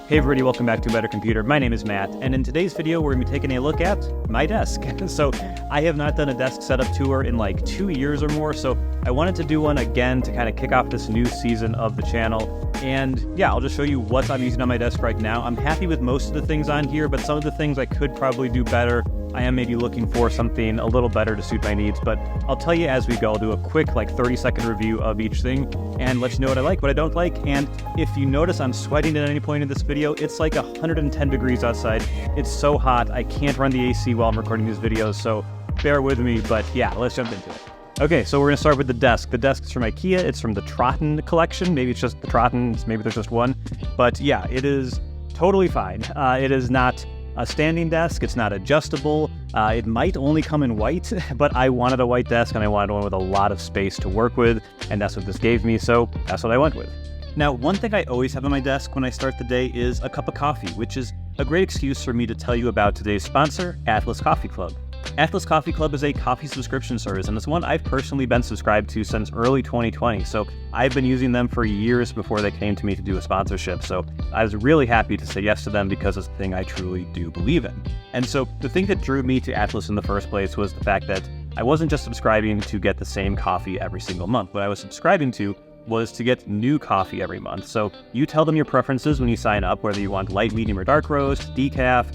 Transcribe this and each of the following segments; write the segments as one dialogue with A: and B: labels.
A: Hey everybody, welcome back to A Better Computer. My name is Matt, and in today's video, we're going to be taking a look at my desk. So I have not done a desk setup tour in like 2 years or more, so I wanted to do one again to kind of kick off this new season of the channel. And yeah, I'll just show you what I'm using on my desk right now. I'm happy with most of the things on here, but some of the things I could probably do better. I am maybe looking for something a little better to suit my needs, but I'll tell you as we go. I'll do a quick like 30-second review of each thing and let you know what I like, what I don't like. And if you notice I'm sweating at any point in this video, it's like 110 degrees outside. It's so hot, I can't run the AC while I'm recording these videos, so bear with me, but yeah, let's jump into it. Okay, so we're gonna start with the desk. The desk is from IKEA. It's from the Trotten collection. Maybe it's just the Trotten, maybe there's just one, but yeah, it is totally fine. It is not a standing desk, it's not adjustable. It might only come in white, but I wanted a white desk and I wanted one with a lot of space to work with, and that's what this gave me, so that's what I went with. Now, one thing I always have on my desk when I start the day is a cup of coffee, which is a great excuse for me to tell you about today's sponsor, Atlas Coffee Club. Atlas Coffee Club is a coffee subscription service, and it's one I've personally been subscribed to since early 2020, so I've been using them for years before they came to me to do a sponsorship, so I was really happy to say yes to them because it's a thing I truly do believe in. And so the thing that drew me to Atlas in the first place was the fact that I wasn't just subscribing to get the same coffee every single month. What I was subscribing to was to get new coffee every month. So you tell them your preferences when you sign up, whether you want light, medium, or dark roast, decaf.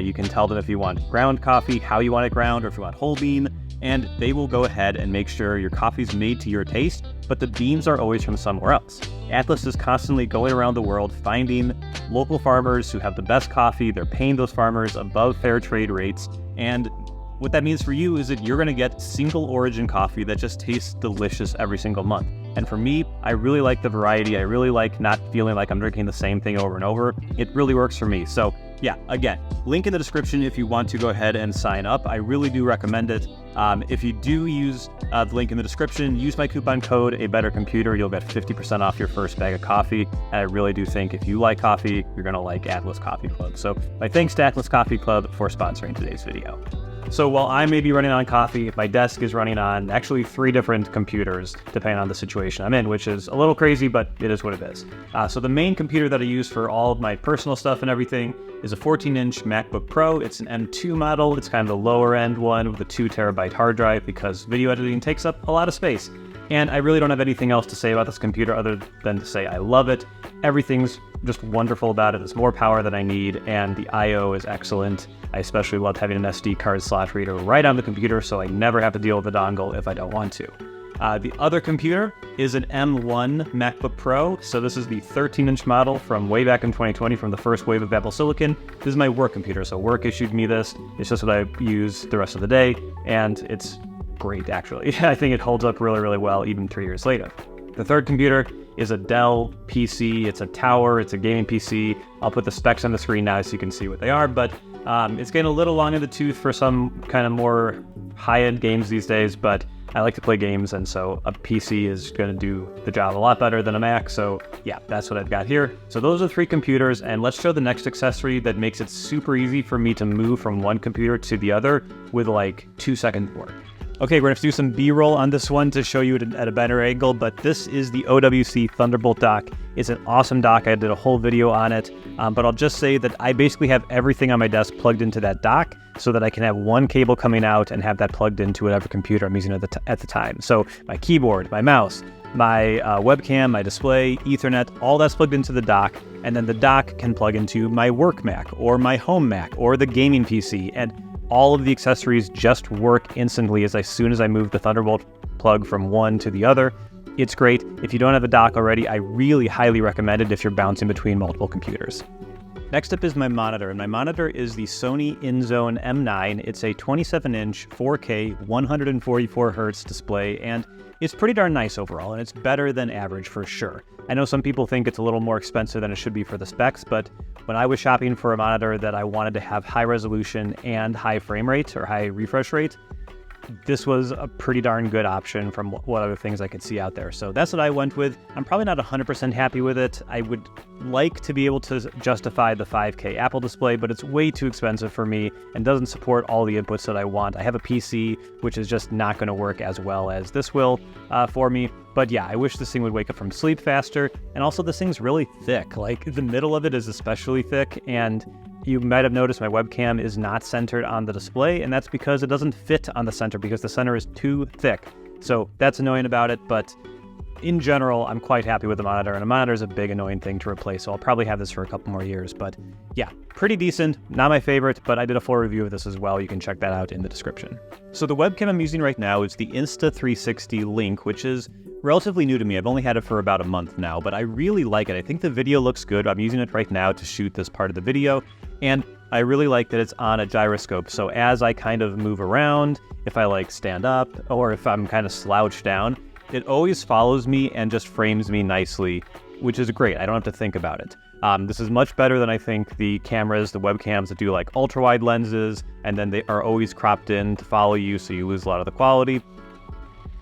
A: You can tell them if you want ground coffee, how you want it ground, or if you want whole bean, and they will go ahead and make sure your coffee's made to your taste, but the beans are always from somewhere else. Atlas is constantly going around the world finding local farmers who have the best coffee. They're paying those farmers above fair trade rates, and what that means for you is that you're gonna get single origin coffee that just tastes delicious every single month. And for me, I really like the variety. I really like not feeling like I'm drinking the same thing over and over. It really works for me. So yeah, again, link in the description if you want to go ahead and sign up. I really do recommend it. If you do use the link in the description, use my coupon code ABetterComputer. You'll get 50% off your first bag of coffee. And I really do think if you like coffee, you're gonna like Atlas Coffee Club. So my thanks to Atlas Coffee Club for sponsoring today's video. So while I may be running on coffee, my desk is running on actually 3 different computers, depending on the situation I'm in, which is a little crazy, but it is what it is. So the main computer that I use for all of my personal stuff and everything is a 14-inch MacBook Pro. It's an M2 model. It's kind of the lower end one with a 2 terabyte hard drive because video editing takes up a lot of space. And I really don't have anything else to say about this computer other than to say I love it. Everything's just wonderful about it. It's more power than I need, and the I/O is excellent. I especially love having an SD card slot reader right on the computer, so I never have to deal with the dongle if I don't want to. The other computer is an M1 MacBook Pro. So this is the 13-inch model from way back in 2020 from the first wave of Apple Silicon. This is my work computer, so work issued me this. It's just what I use the rest of the day, and it's great, actually. I think it holds up really, really well, even 3 years later. The third computer is a Dell PC. It's a tower, it's a gaming PC. I'll put the specs on the screen now so you can see what they are, but it's getting a little long in the tooth for some kind of more high-end games these days, but I like to play games, and so a PC is going to do the job a lot better than a Mac, so yeah, that's what I've got here. So those are 3 computers, and let's show the next accessory that makes it super easy for me to move from one computer to the other with like 2-second work. Okay, we're gonna have to do some B-roll on this one to show you it at a better angle, but this is the OWC Thunderbolt dock. It's an awesome dock. I did a whole video on it, but I'll just say that I basically have everything on my desk plugged into that dock so that I can have one cable coming out and have that plugged into whatever computer I'm using at the time. So my keyboard, my mouse, my webcam, my display, Ethernet, all that's plugged into the dock, and then the dock can plug into my work Mac or my home Mac or the gaming PC, and all of the accessories just work instantly as soon as I move the Thunderbolt plug from one to the other. It's great. If you don't have a dock already, I really highly recommend it if you're bouncing between multiple computers. Next up is my monitor, and my monitor is the Sony InZone M9. It's a 27-inch 4K 144Hz display, and it's pretty darn nice overall, and it's better than average for sure. I know some people think it's a little more expensive than it should be for the specs, but when I was shopping for a monitor that I wanted to have high resolution and high frame rate or high refresh rate, this was a pretty darn good option from what other things I could see out there. So that's what I went with. I'm probably not 100% happy with it. I would like to be able to justify the 5K Apple display, but it's way too expensive for me and doesn't support all the inputs that I want. I have a PC, which is just not going to work as well as this will for me. But yeah, I wish this thing would wake up from sleep faster. And also this thing's really thick. Like the middle of it is especially thick, and you might have noticed my webcam is not centered on the display, and that's because it doesn't fit on the center because the center is too thick. So that's annoying about it, but in general, I'm quite happy with the monitor, and a monitor is a big annoying thing to replace, so I'll probably have this for a couple more years. But yeah, pretty decent. Not my favorite, but I did a full review of this as well. You can check that out in the description. So the webcam I'm using right now is the Insta360 Link, which is relatively new to me. I've only had it for about a month now, but I really like it. I think the video looks good. I'm using it right now to shoot this part of the video, and I really like that it's on a gyroscope. So as I kind of move around, if I like stand up or if I'm kind of slouched down, it always follows me and just frames me nicely, which is great. I don't have to think about it. This is much better than I think the cameras, the webcams that do like ultra wide lenses, and then they are always cropped in to follow you, so you lose a lot of the quality.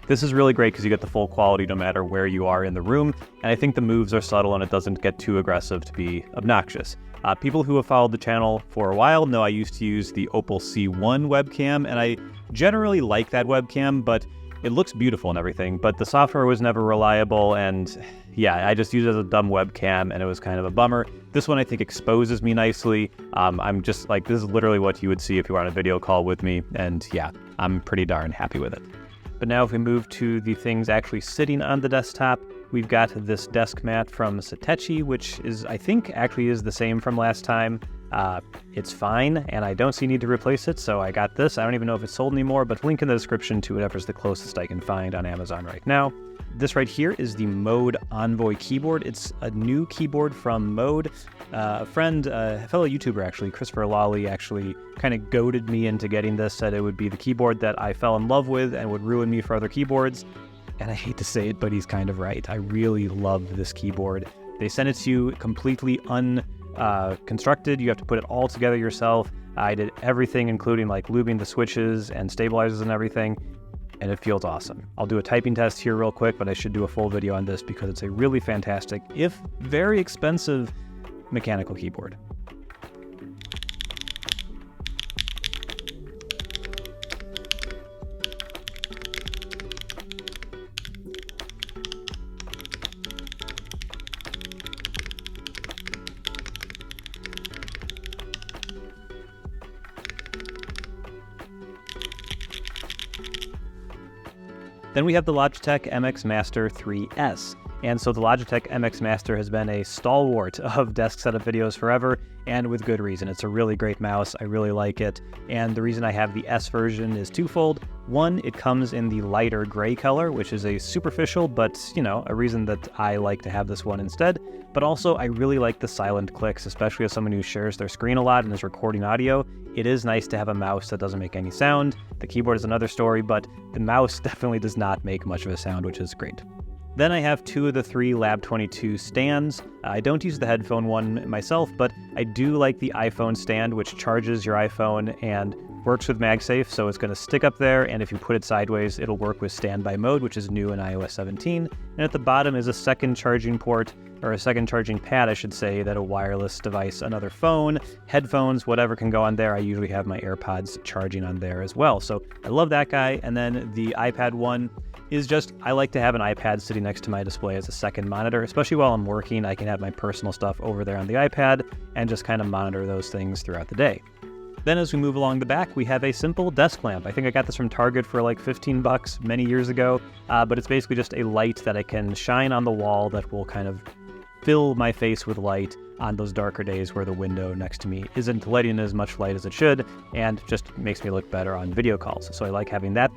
A: This is really great because you get the full quality no matter where you are in the room, and I think the moves are subtle and it doesn't get too aggressive to be obnoxious. People who have followed the channel for a while know I used to use the Opal C1 webcam, and I generally like that webcam, but it looks beautiful and everything, but the software was never reliable, and yeah, I just used it as a dumb webcam, and it was kind of a bummer. This one I think exposes me nicely. I'm just like, this is literally what you would see if you were on a video call with me, and yeah, I'm pretty darn happy with it. But now if we move to the things actually sitting on the desktop, we've got this desk mat from Satechi, which is, I think, actually is the same from last time. It's fine, and I don't see need to replace it, so I got this. I don't even know if it's sold anymore, but link in the description to whatever's the closest I can find on Amazon right now. This right here is the Mode Envoy keyboard. It's a new keyboard from Mode. A friend, a fellow YouTuber actually, Christopher Lawley, actually kind of goaded me into getting this, said it would be the keyboard that I fell in love with and would ruin me for other keyboards. And I hate to say it, but he's kind of right. I really love this keyboard. They sent it to you completely constructed. You have to put it all together yourself. I did everything, including like lubing the switches and stabilizers and everything, and it feels awesome. I'll do a typing test here real quick, but I should do a full video on this because it's a really fantastic, if very expensive, mechanical keyboard. Then we have the Logitech MX Master 3S. And so the Logitech MX Master has been a stalwart of desk setup videos forever, and with good reason. It's a really great mouse. I really like it. And the reason I have the S version is twofold. One, it comes in the lighter gray color, which is a superficial, but, you know, a reason that I like to have this one instead. But also, I really like the silent clicks, especially as someone who shares their screen a lot and is recording audio. It is nice to have a mouse that doesn't make any sound. The keyboard is another story, but the mouse definitely does not make much of a sound, which is great. Then I have two of the three Lab 22 stands. I don't use the headphone one myself, but I do like the iPhone stand, which charges your iPhone and works with MagSafe, so it's going to stick up there, and if you put it sideways, it'll work with standby mode, which is new in iOS 17. And at the bottom is a second charging port, or a second charging pad, I should say, that a wireless device, another phone, headphones, whatever can go on there. I usually have my AirPods charging on there as well. So I love that guy. And then the iPad one is just, I like to have an iPad sitting next to my display as a second monitor, especially while I'm working. I can have my personal stuff over there on the iPad and just kind of monitor those things throughout the day. Then as we move along the back, we have a simple desk lamp. I think I got this from Target for like 15 bucks many years ago, but it's basically just a light that I can shine on the wall that will kind of fill my face with light on those darker days where the window next to me isn't letting as much light as it should, and just makes me look better on video calls. So I like having that.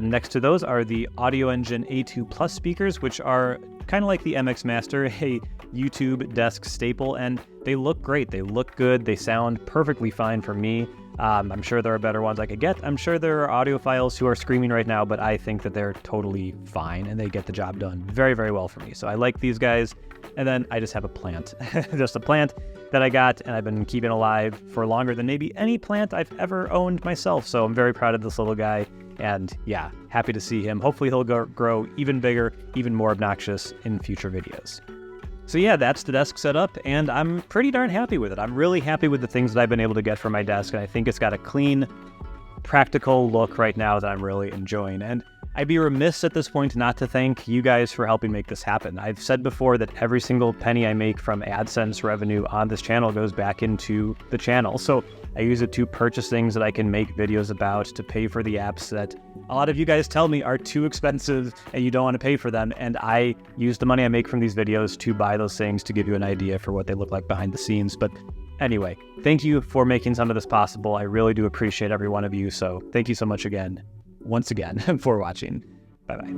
A: Next to those are the Audio Engine A2 Plus speakers, which are kind of like the MX Master, a YouTube desk staple, and they look great. They look good. They sound perfectly fine for me. I'm sure there are better ones I could get. I'm sure there are audiophiles who are screaming right now, but I think that they're totally fine and they get the job done very, very well for me. So I like these guys. And then I just have a plant, just a plant that I got, and I've been keeping alive for longer than maybe any plant I've ever owned myself. So I'm very proud of this little guy, And yeah, happy to see him. Hopefully he'll grow even bigger, even more obnoxious in future videos. So yeah, that's the desk setup, and I'm pretty darn happy with it. I'm really happy with the things that I've been able to get for my desk, and I think it's got a clean, practical look right now that I'm really enjoying. And I'd be remiss at this point not to thank you guys for helping make this happen. I've said before that every single penny I make from AdSense revenue on this channel goes back into the channel. So I use it to purchase things that I can make videos about, to pay for the apps that a lot of you guys tell me are too expensive and you don't want to pay for them. And I use the money I make from these videos to buy those things to give you an idea for what they look like behind the scenes. But anyway, thank you for making some of this possible. I really do appreciate every one of you. So thank you so much again, once again, for watching. Bye-bye.